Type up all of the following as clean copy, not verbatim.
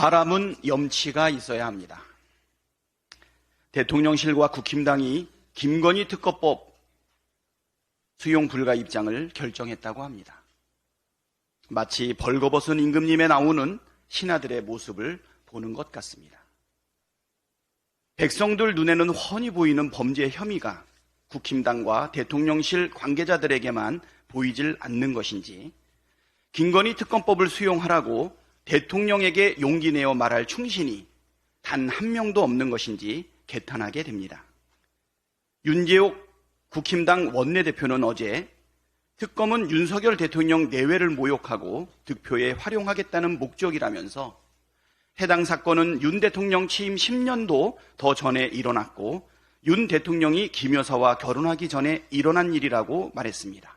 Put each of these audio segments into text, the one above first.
사람은 염치가 있어야 합니다. 대통령실과 국힘당이 김건희 특검법 수용 불가 입장을 결정했다고 합니다. 마치 벌거벗은 임금님에 나오는 신하들의 모습을 보는 것 같습니다. 백성들 눈에는 훤히 보이는 범죄 혐의가 국힘당과 대통령실 관계자들에게만 보이질 않는 것인지, 김건희 특검법을 수용하라고 대통령에게 용기 내어 말할 충신이 단 한 명도 없는 것인지 개탄하게 됩니다. 윤재옥 국힘당 원내대표는 어제 특검은 윤석열 대통령 내외를 모욕하고 득표에 활용하겠다는 목적이라면서 해당 사건은 윤 대통령 취임 10년도 더 전에 일어났고 윤 대통령이 김 여사와 결혼하기 전에 일어난 일이라고 말했습니다.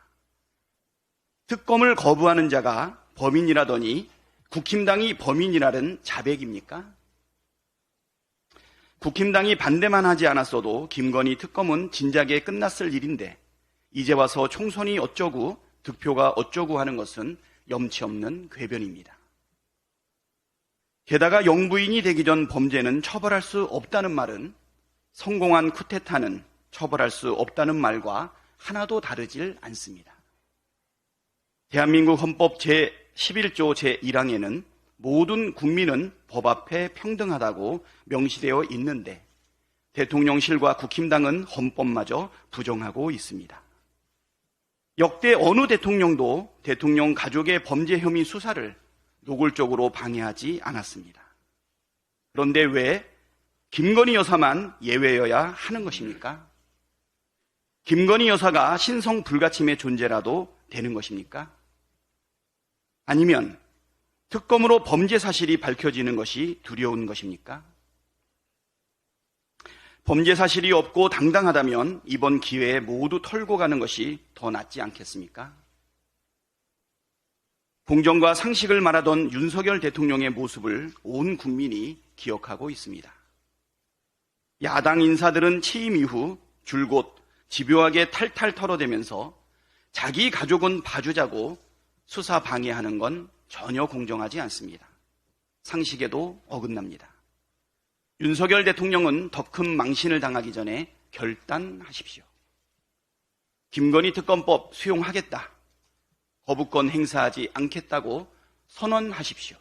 특검을 거부하는 자가 범인이라더니 국힘당이 범인이라는 자백입니까? 국힘당이 반대만 하지 않았어도 김건희 특검은 진작에 끝났을 일인데 이제 와서 총선이 어쩌고 득표가 어쩌고 하는 것은 염치 없는 궤변입니다. 게다가 영부인이 되기 전 범죄는 처벌할 수 없다는 말은 성공한 쿠데타는 처벌할 수 없다는 말과 하나도 다르질 않습니다. 대한민국 헌법 제11조 제1항에는 모든 국민은 법 앞에 평등하다고 명시되어 있는데 대통령실과 국힘당은 헌법마저 부정하고 있습니다. 역대 어느 대통령도 대통령 가족의 범죄 혐의 수사를 노골적으로 방해하지 않았습니다. 그런데 왜 김건희 여사만 예외여야 하는 것입니까? 김건희 여사가 신성 불가침의 존재라도 되는 것입니까? 아니면 특검으로 범죄 사실이 밝혀지는 것이 두려운 것입니까? 범죄 사실이 없고 당당하다면 이번 기회에 모두 털고 가는 것이 더 낫지 않겠습니까? 공정과 상식을 말하던 윤석열 대통령의 모습을 온 국민이 기억하고 있습니다. 야당 인사들은 취임 이후 줄곧 집요하게 탈탈 털어대면서 자기 가족은 봐주자고 수사 방해하는 건 전혀 공정하지 않습니다. 상식에도 어긋납니다. 윤석열 대통령은 더 큰 망신을 당하기 전에 결단하십시오. 김건희 특검법 수용하겠다. 거부권 행사하지 않겠다고 선언하십시오.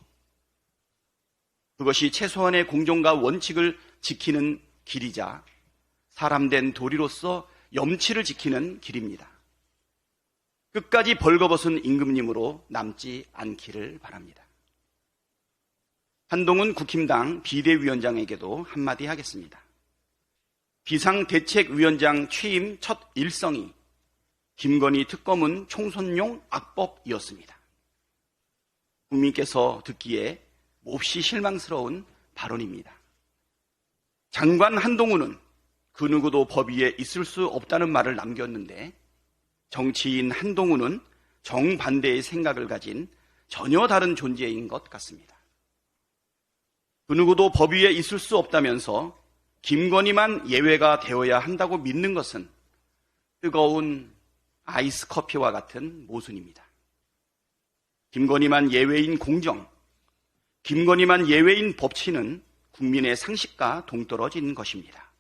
그것이 최소한의 공정과 원칙을 지키는 길이자 사람된 도리로서 염치를 지키는 길입니다. 끝까지 벌거벗은 임금님으로 남지 않기를 바랍니다. 한동훈 국힘당 비대위원장에게도 한마디 하겠습니다. 비상대책위원장 취임 첫 일성이 김건희 특검은 총선용 악법이었습니다. 국민께서 듣기에 몹시 실망스러운 발언입니다. 장관 한동훈은 그 누구도 법 위에 있을 수 없다는 말을 남겼는데 정치인 한동훈은 정반대의 생각을 가진 전혀 다른 존재인 것 같습니다. 그 누구도 법 위에 있을 수 없다면서 김건희만 예외가 되어야 한다고 믿는 것은 뜨거운 아이스 커피와 같은 모순입니다. 김건희만 예외인 공정, 김건희만 예외인 법치는 국민의 상식과 동떨어진 것입니다.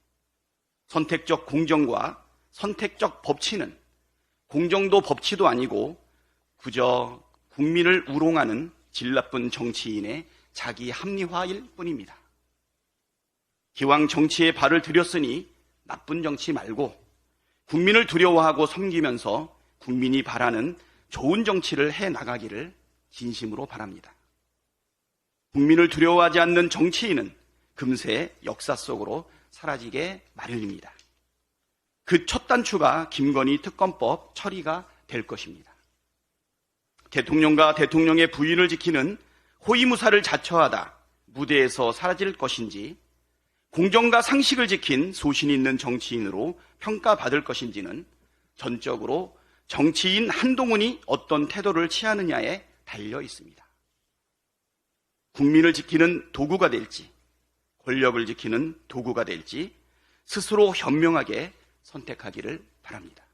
선택적 공정과 선택적 법치는 공정도 법치도 아니고 그저 국민을 우롱하는 질 나쁜 정치인의 자기 합리화일 뿐입니다. 기왕 정치에 발을 들였으니 나쁜 정치 말고 국민을 두려워하고 섬기면서 국민이 바라는 좋은 정치를 해나가기를 진심으로 바랍니다. 국민을 두려워하지 않는 정치인은 금세 역사 속으로 사라지게 마련입니다. 그 첫 단추가 김건희 특검법 처리가 될 것입니다. 대통령과 대통령의 부인을 지키는 호위무사를 자처하다 무대에서 사라질 것인지 공정과 상식을 지킨 소신 있는 정치인으로 평가받을 것인지는 전적으로 정치인 한동훈이 어떤 태도를 취하느냐에 달려 있습니다. 국민을 지키는 도구가 될지 권력을 지키는 도구가 될지 스스로 현명하게 선택하기를 바랍니다.